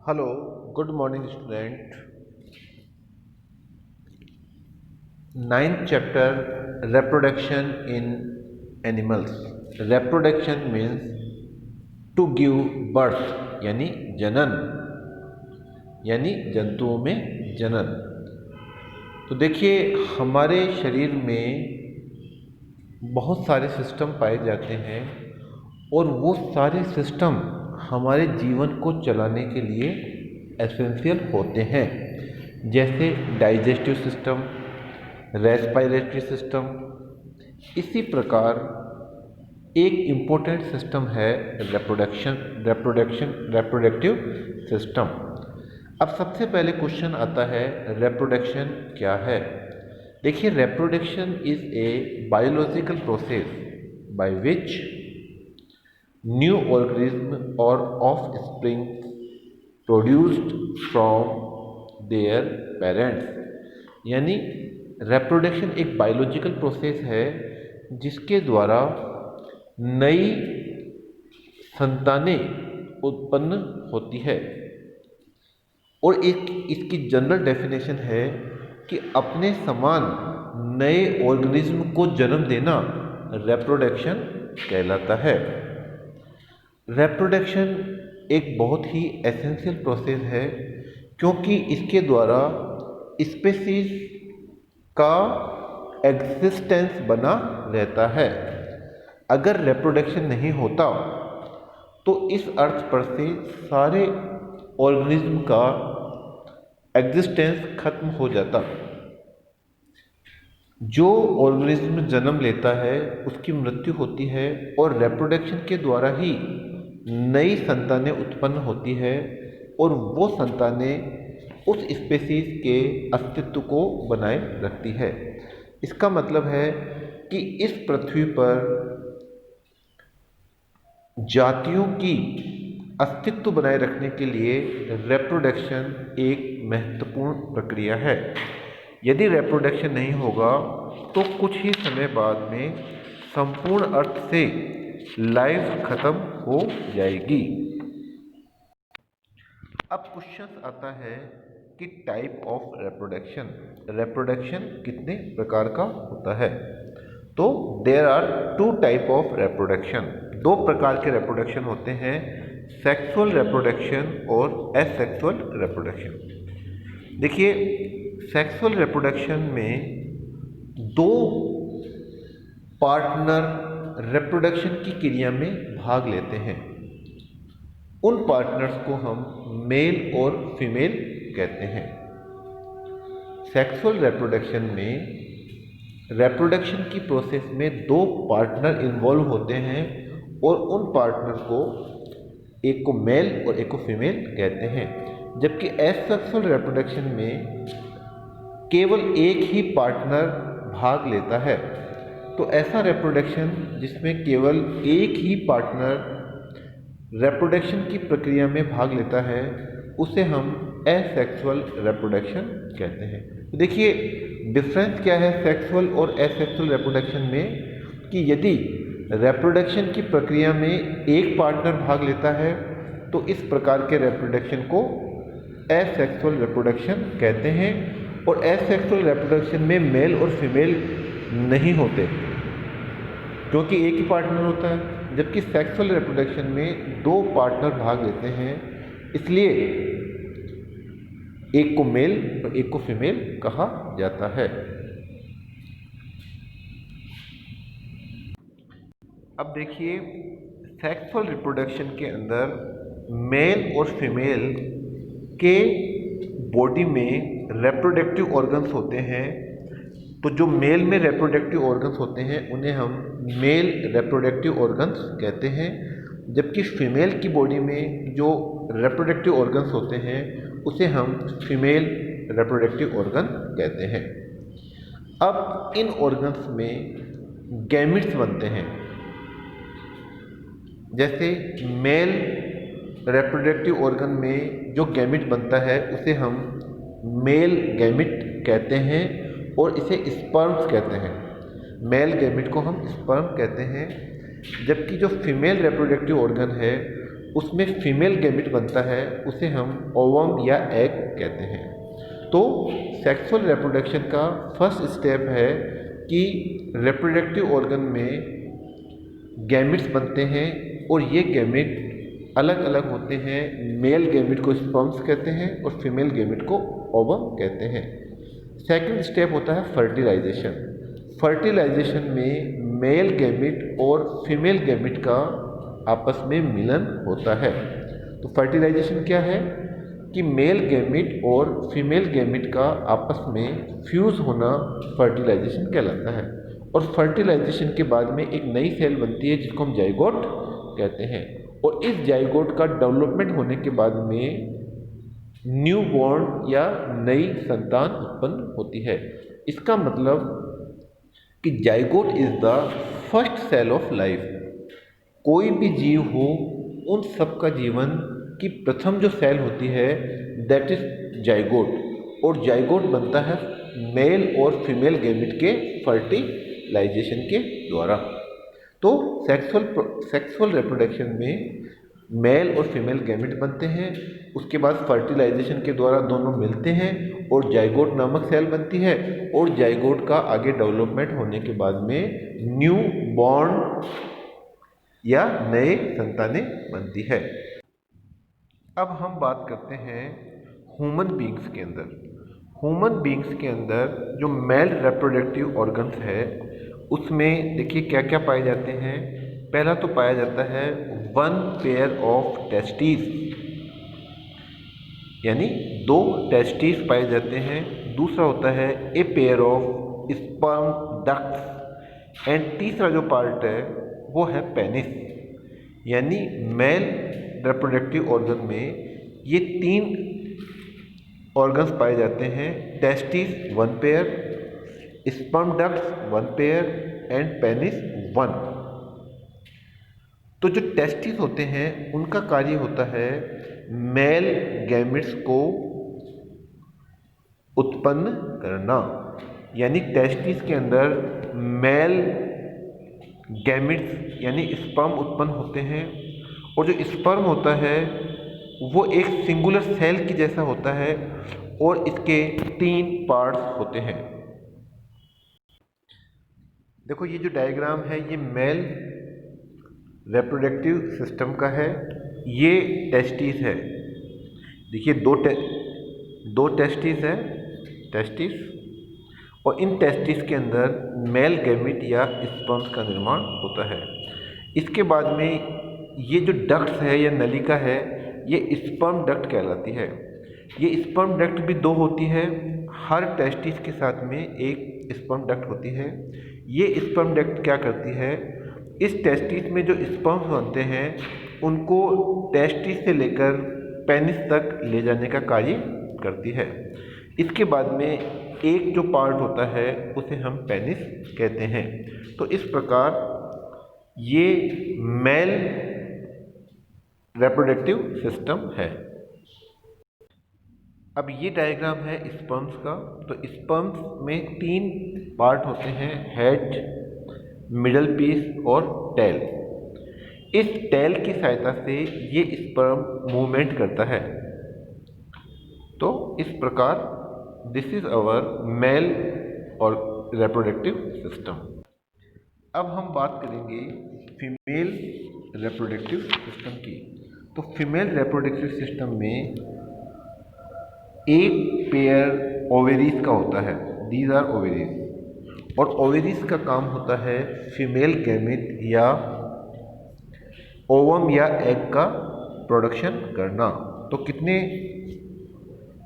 Hello, good morning student. Ninth chapter reproduction in animals. Reproduction means to give birth यानी जनन, यानी जंतुओं में जनन। तो देखिए, हमारे शरीर में बहुत सारे सिस्टम पाए जाते हैं और वो सारे सिस्टम हमारे जीवन को चलाने के लिए एसेंशियल होते हैं। जैसे डाइजेस्टिव सिस्टम, रेस्पिरेटरी सिस्टम। इसी प्रकार एक इम्पोर्टेंट सिस्टम है रिप्रोडक्टिव सिस्टम। अब सबसे पहले क्वेश्चन आता है, रिप्रोडक्शन क्या है। देखिए, reproduction is a biological process by which new organism or offspring produced from their parents. यानी रिप्रोडक्शन एक बायोलॉजिकल प्रोसेस है जिसके द्वारा नई संतानें उत्पन्न होती है। और एक इसकी जनरल डेफिनेशन है कि अपने समान नए ऑर्गेनिज्म को जन्म देना रिप्रोडक्शन कहलाता है। रिप्रोडक्शन एक बहुत ही एसेंशियल प्रोसेस है क्योंकि इसके द्वारा स्पेसीज का एग्जिस्टेंस बना रहता है। अगर रिप्रोडक्शन नहीं होता तो इस अर्थ पर से सारे ऑर्गेनिज्म का एग्जिस्टेंस खत्म हो जाता। जो ऑर्गेनिज्म जन्म लेता है उसकी मृत्यु होती है और रिप्रोडक्शन के द्वारा ही नई संतानें उत्पन्न होती है और वो संतानें उस स्पेसीज के अस्तित्व को बनाए रखती है। इसका मतलब है कि इस पृथ्वी पर जातियों की अस्तित्व बनाए रखने के लिए रिप्रोडक्शन एक महत्वपूर्ण प्रक्रिया है। यदि रिप्रोडक्शन नहीं होगा तो कुछ ही समय बाद में संपूर्ण अर्थ से लाइफ खत्म हो जाएगी। अब क्वेश्चन आता है कि टाइप ऑफ रिप्रोडक्शन, रिप्रोडक्शन कितने प्रकार का होता है। तो there are two type of reproduction, दो प्रकार के रिप्रोडक्शन होते हैं, सेक्सुअल रिप्रोडक्शन और एसेक्सुअल रिप्रोडक्शन। देखिए, सेक्सुअल रिप्रोडक्शन में दो पार्टनर रिप्रोडक्शन की क्रिया में भाग लेते हैं। उन पार्टनर्स को हम मेल और फीमेल कहते हैं। सेक्सुअल रिप्रोडक्शन में रिप्रोडक्शन की प्रोसेस में दो पार्टनर इन्वॉल्व होते हैं और उन पार्टनर को एक को मेल और एक को फीमेल कहते हैं। जबकि एसेक्सुअल रिप्रोडक्शन में केवल एक ही पार्टनर भाग लेता है। तो ऐसा रिप्रोडक्शन जिसमें केवल एक ही पार्टनर रिप्रोडक्शन की प्रक्रिया में भाग लेता है उसे हम एसेक्सुअल रिप्रोडक्शन कहते हैं। तो देखिए, डिफरेंस क्या है सेक्सुअल और एसेक्सुअल रिप्रोडक्शन में कि यदि रिप्रोडक्शन की प्रक्रिया में एक पार्टनर भाग लेता है तो इस प्रकार के रिप्रोडक्शन को एसेक्सुअल रिप्रोडक्शन कहते हैं। और एसेक्सुअल रिप्रोडक्शन में मेल और फीमेल नहीं होते क्योंकि एक ही पार्टनर होता है। जबकि सेक्सुअल रिप्रोडक्शन में दो पार्टनर भाग लेते हैं, इसलिए एक को मेल और एक को फीमेल कहा जाता है। अब देखिए, सेक्सुअल रिप्रोडक्शन के अंदर मेल और फीमेल के बॉडी में रिप्रोडक्टिव ऑर्गन्स होते हैं। तो जो मेल में रिप्रोडक्टिव ऑर्गन्स होते हैं उन्हें हम मेल रिप्रोडक्टिव ऑर्गन्स कहते हैं। जबकि फीमेल की बॉडी में जो रिप्रोडक्टिव ऑर्गन्स होते हैं उसे हम फीमेल रिप्रोडक्टिव ऑर्गन कहते हैं। अब इन ऑर्गन्स में गैमिट्स बनते हैं। जैसे मेल रिप्रोडक्टिव ऑर्गन में जो गैमिट बनता है उसे हम मेल गैमिट कहते हैं और इसे स्पर्म्स कहते हैं। मेल गैमिट को हम स्पर्म कहते हैं। जबकि जो फीमेल रिप्रोडक्टिव ऑर्गन है उसमें फीमेल गैमेट बनता है, उसे हम ओवम या एग कहते हैं। तो सेक्सुअल रिप्रोडक्शन का फर्स्ट स्टेप है कि रिप्रोडक्टिव ऑर्गन में गैमेट्स बनते हैं और ये गैमेट अलग अलग होते हैं। मेल गैमेट को स्पर्म्स कहते हैं और फीमेल गैमेट को ओवम कहते हैं। सेकंड स्टेप होता है फर्टिलाइजेशन। फर्टिलाइजेशन में मेल गैमेट और फीमेल गैमेट का आपस में मिलन होता है। तो फर्टिलाइजेशन क्या है कि मेल गैमेट और फीमेल गैमेट का आपस में फ्यूज़ होना फर्टिलाइजेशन कहलाता है। और फर्टिलाइजेशन के बाद में एक नई सेल बनती है जिसको हम जाइगोट कहते हैं। और इस जाइगोट का डेवलपमेंट होने के बाद में न्यू बॉर्न या नई संतान उत्पन्न होती है। इसका मतलब कि zygote is the first cell of life. कोई भी जीव हो, उन सब का जीवन की प्रथम जो सेल होती है दैट इज जाइगोट। और जाइगोट बनता है मेल और फीमेल गैमेट के फर्टिलाइजेशन के द्वारा। तो सेक्सुअल रिप्रोडक्शन में मेल और फीमेल गैमेट बनते हैं, उसके बाद फर्टिलाइजेशन के द्वारा दोनों मिलते हैं और जाइगोट नामक सेल बनती है। और जाइगोट का आगे डेवलपमेंट होने के बाद में न्यू बॉर्न या नए संतानें बनती है। अब हम बात करते हैं ह्यूमन बींग्स के अंदर। ह्यूमन बींग्स के अंदर जो मेल रिप्रोडक्टिव ऑर्गन्स है उसमें देखिए क्या क्या पाए जाते हैं। पहला तो पाया जाता है 1 पेयर ऑफ टेस्टिस, यानी 2 टेस्टिस पाए जाते हैं। दूसरा होता है a pair of sperm ducts and तीसरा जो पार्ट है वो है पेनिस। यानी मेल रिप्रोडक्टिव ऑर्गन में ये 3 ऑर्गन्स पाए जाते हैं। Testis 1 pair, sperm ducts 1 pair and penis 1। तो जो टेस्टिस होते हैं उनका कार्य होता है मेल गैमेट्स को उत्पन्न करना। यानी टेस्टिस के अंदर मेल गैमेट्स यानी स्पर्म उत्पन्न होते हैं। और जो स्पर्म होता है वो एक सिंगुलर सेल की जैसा होता है और इसके 3 पार्ट्स होते हैं। देखो ये जो डायग्राम है ये मेल रिप्रोडक्टिव सिस्टम का है। ये टेस्टिस है, देखिए दो टेस्टिस है, टेस्टिस। और इन टेस्टिस के अंदर मेल गैमेट या स्पर्म्स का निर्माण होता है। इसके बाद में ये जो डक्ट्स है या नलिका है ये स्पर्म डक्ट कहलाती है। ये स्पर्म डक्ट भी 2 होती है, हर टेस्टिस के साथ में एक स्पर्म डक्ट होती है। ये स्पर्म डक्ट क्या करती है, इस टेस्टिस में जो स्पर्म्स बनते हैं उनको टेस्टिस से लेकर पेनिस तक ले जाने का कार्य करती है। इसके बाद में एक जो पार्ट होता है उसे हम पेनिस कहते हैं। तो इस प्रकार ये मेल रिप्रोडक्टिव सिस्टम है। अब ये डायग्राम है स्पर्म्स का। तो स्पर्म्स में 3 पार्ट होते हैं, हेड, मिडल पीस और टेल। इस टेल की सहायता से ये स्पर्म मूवमेंट करता है। तो इस प्रकार दिस इज आवर मेल और रिप्रोडक्टिव सिस्टम। अब हम बात करेंगे फीमेल रिप्रोडक्टिव सिस्टम की। तो फीमेल रिप्रोडक्टिव सिस्टम में एक पेयर ओवेरीज का होता है, दीज आर ओवेरीज। और ओवेरीज का काम होता है फीमेल गैमेट या ओवम या एग का प्रोडक्शन करना। तो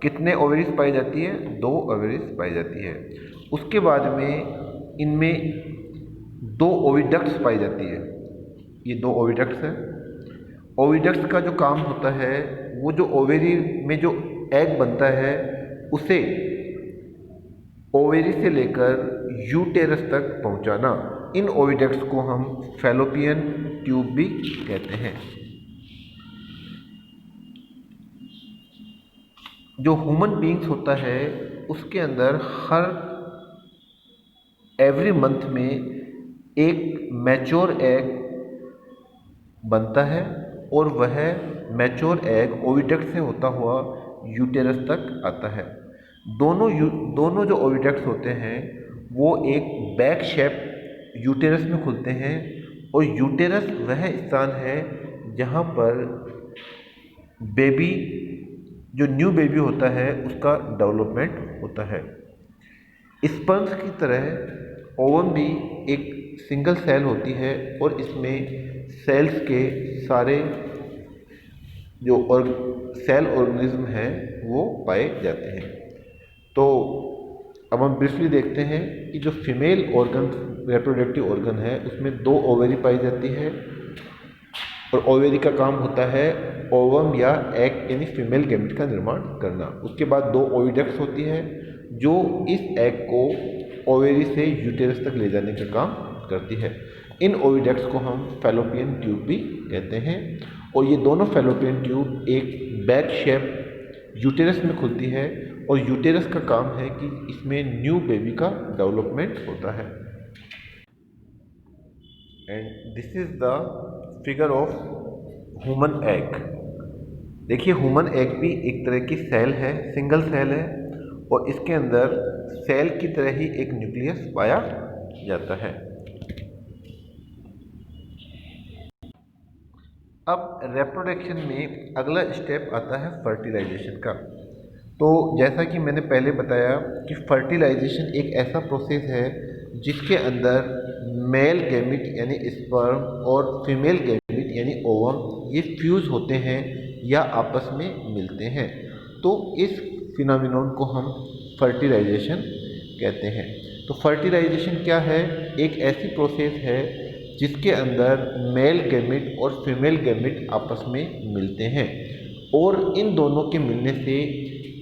कितने ओवेरीज पाई जाती है, 2 ओवेरीज पाई जाती है। उसके बाद में इनमें 2 ओविडक्ट्स पाई जाती है, ये 2 ओविडक्ट्स हैं। ओविडक्ट्स का जो काम होता है वो जो ओवेरी में जो एग बनता है उसे ओवेरी से लेकर यूटेरस तक पहुंचाना। इन ओविडक्ट्स को हम फैलोपियन ट्यूब भी कहते हैं। जो ह्यूमन बीइंग्स होता है उसके अंदर हर एवरी मंथ में एक मैच्योर एग बनता है और वह मैच्योर एग ओविडक्ट से होता हुआ यूटेरस तक आता है। दोनों जो ओविडक्ट्स होते हैं वो एक बैग शेप यूटेरस में खुलते हैं, और यूटेरस वह स्थान है जहाँ पर बेबी, जो न्यू बेबी होता है, उसका डेवलपमेंट होता है। स्पर्म्स की तरह ओवम भी एक सिंगल सेल होती है और इसमें सेल्स के सारे जो सेल ऑर्गेनिज्म हैं वो पाए जाते हैं। तो अब हम ब्रीफली देखते हैं कि जो फीमेल ऑर्गन, रिप्रोडक्टिव ऑर्गन है, उसमें 2 ओवेरी पाई जाती है, और ओवेरी का काम होता है ओवम या एग यानी फीमेल गैमेट का निर्माण करना। उसके बाद 2 ओविडक्ट्स होती है जो इस एग को ओवेरी से यूटेरस तक ले जाने का काम करती है। इन ओविडक्ट्स को हम फैलोपियन ट्यूब भी कहते हैं, और ये दोनों फैलोपियन ट्यूब एक बैग शेप यूटेरस में खुलती है, और यूटेरस का काम है कि इसमें न्यू बेबी का डेवलपमेंट होता है। And this is the figure of human egg. देखिए, ह्यूमन एग भी एक तरह की सेल है, सिंगल सेल है, और इसके अंदर सेल की तरह ही एक न्यूक्लियस पाया जाता है। अब रिप्रोडक्शन में अगला स्टेप आता है फर्टिलाइजेशन का। तो जैसा कि मैंने पहले बताया कि फर्टिलाइजेशन एक ऐसा प्रोसेस है जिसके अंदर मेल गैमेट यानी स्पर्म और फीमेल गैमेट यानी ओवम ये फ्यूज़ होते हैं या आपस में मिलते हैं। तो इस फिनोमिनन को हम फर्टिलाइजेशन कहते हैं। तो फर्टिलाइजेशन क्या है? एक ऐसी प्रोसेस है जिसके अंदर मेल गैमेट और फीमेल गैमेट आपस में मिलते हैं, और इन दोनों के मिलने से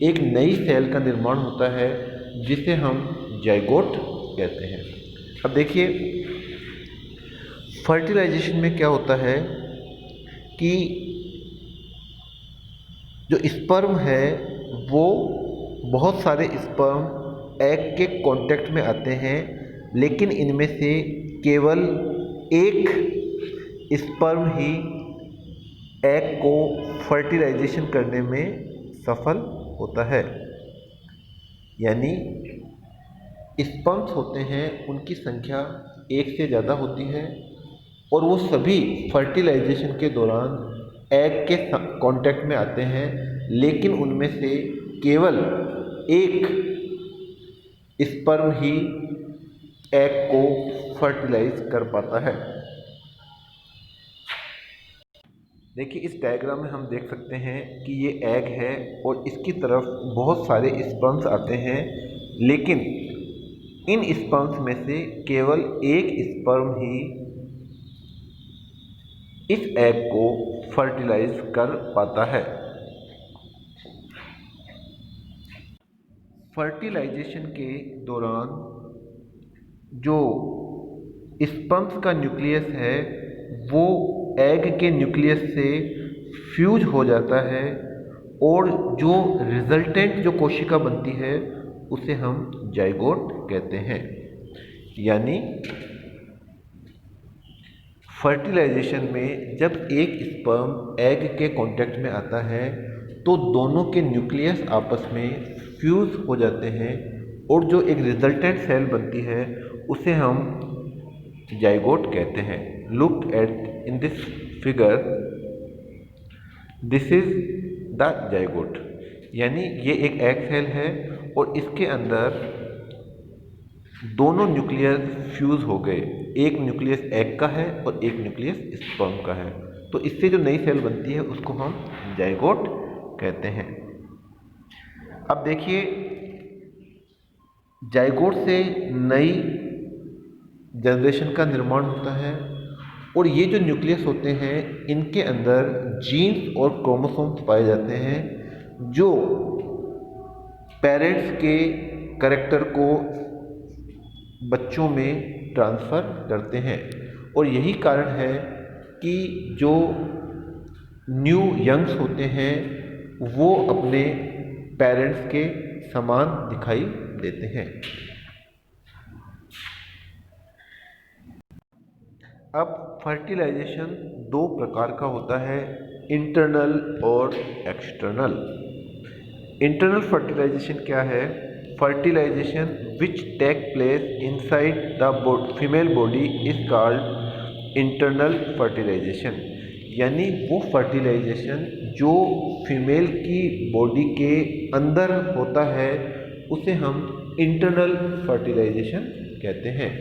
एक नई सेल का निर्माण होता है जिसे हम जाइगोट कहते हैं। अब देखिए, फर्टिलाइजेशन में क्या होता है कि जो स्पर्म है वो बहुत सारे स्पर्म एग के कांटेक्ट में आते हैं, लेकिन इनमें से केवल एक स्पर्म ही एग को फर्टिलाइजेशन करने में सफल होता है। यानी स्पर्म्स होते हैं उनकी संख्या एक से ज़्यादा होती है, और वो सभी फर्टिलाइजेशन के दौरान एग के कांटेक्ट में आते हैं, लेकिन उनमें से केवल एक स्पर्म ही एग को फर्टिलाइज कर पाता है। देखिए, इस डायग्राम में हम देख सकते हैं कि ये एग है और इसकी तरफ बहुत सारे स्पर्म्स आते हैं, लेकिन इन स्पर्म्स में से केवल एक स्पर्म ही इस एग को फर्टिलाइज कर पाता है। फर्टिलाइजेशन के दौरान जो स्पर्म्स का न्यूक्लियस है वो एग के न्यूक्लियस से फ्यूज हो जाता है, और जो रिजल्टेंट जो कोशिका बनती है उसे हम जाइगोट कहते हैं। यानी फर्टिलाइजेशन में जब एक स्पर्म एग के कांटेक्ट में आता है तो दोनों के न्यूक्लियस आपस में फ्यूज हो जाते हैं, और जो एक रिजल्टेंट सेल बनती है उसे हम जाइगोट कहते हैं। Look at in this figure, this is the zygote. यानी ये एक एग सेल है और इसके अंदर दोनों न्यूक्लियस फ्यूज हो गए, एक न्यूक्लियस एग का है और एक न्यूक्लियस स्पर्म का है। तो इससे जो नई सेल बनती है उसको हम जाइगोट कहते हैं। अब देखिए, जाइगोट से नई जनरेशन का निर्माण होता है, और ये जो न्यूक्लियस होते हैं इनके अंदर जीन्स और क्रोमोसोम्स पाए जाते हैं जो पेरेंट्स के कैरेक्टर को बच्चों में ट्रांसफ़र करते हैं। और यही कारण है कि जो न्यू यंग्स होते हैं वो अपने पेरेंट्स के समान दिखाई देते हैं। अब फर्टिलाइजेशन दो प्रकार का होता है, इंटरनल और एक्सटर्नल। इंटरनल फर्टिलाइजेशन क्या है? Fertilisation which take place inside the female body is called internal fertilisation. यानी वो फर्टिलाइजेशन जो फीमेल की बॉडी के अंदर होता है उसे हम इंटरनल फर्टिलाइजेशन कहते हैं।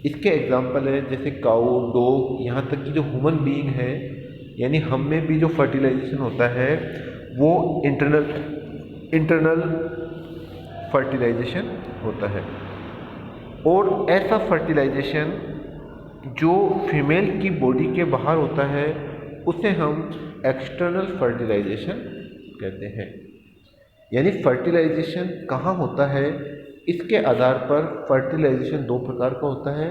इसके एग्जाम्पल है जैसे काऊ, डॉग, यहाँ तक कि जो ह्यूमन बीइंग है यानी हम में भी जो फर्टिलाइजेशन होता है वो इंटरनल फर्टिलाइजेशन होता है। और ऐसा फर्टिलाइजेशन जो फीमेल की बॉडी के बाहर होता है उसे हम एक्सटर्नल फर्टिलाइजेशन कहते हैं। यानी फर्टिलाइजेशन कहाँ होता है इसके आधार पर फर्टिलाइजेशन दो प्रकार का होता है।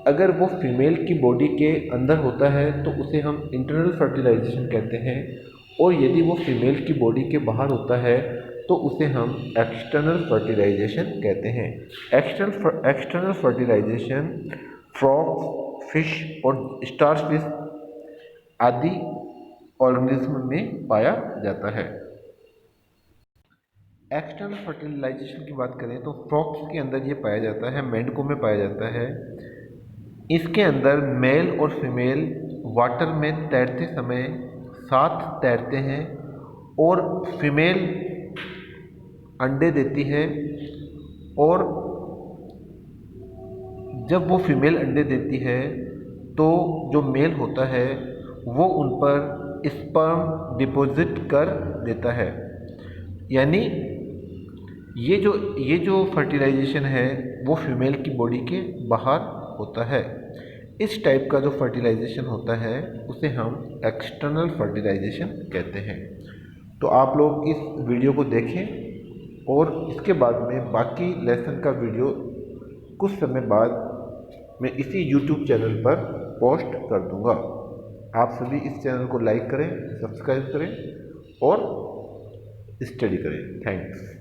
अगर वो फीमेल की बॉडी के अंदर होता है तो उसे हम इंटरनल फर्टिलाइजेशन कहते हैं, और यदि वो फीमेल की बॉडी के बाहर होता है तो उसे हम एक्सटर्नल फर्टिलाइजेशन कहते हैं। एक्सटर्नल फर्टिलाइजेशन फ्रॉग, फिश और स्टारफिश आदि ऑर्गेनिज्म में पाया जाता है। एक्सटर्नल फर्टिलाइजेशन की बात करें तो फ्रॉग्स के अंदर ये पाया जाता है, मेंढकों में पाया जाता है। इसके अंदर मेल और फीमेल वाटर में तैरते समय साथ तैरते हैं और फीमेल अंडे देती है, और जब वो फीमेल अंडे देती है तो जो मेल होता है वो उन पर स्पर्म डिपॉजिट कर देता है। यानी ये जो फर्टिलाइजेशन है वो फीमेल की बॉडी के बाहर होता है। इस टाइप का जो फर्टिलाइजेशन होता है उसे हम एक्सटर्नल फर्टिलाइजेशन कहते हैं। तो आप लोग इस वीडियो को देखें और इसके बाद में बाकी लेसन का वीडियो कुछ समय बाद मैं इसी यूट्यूब चैनल पर पोस्ट कर दूंगा। आप सभी इस चैनल को लाइक करें, सब्सक्राइब करें और स्टडी करें। थैंक्स।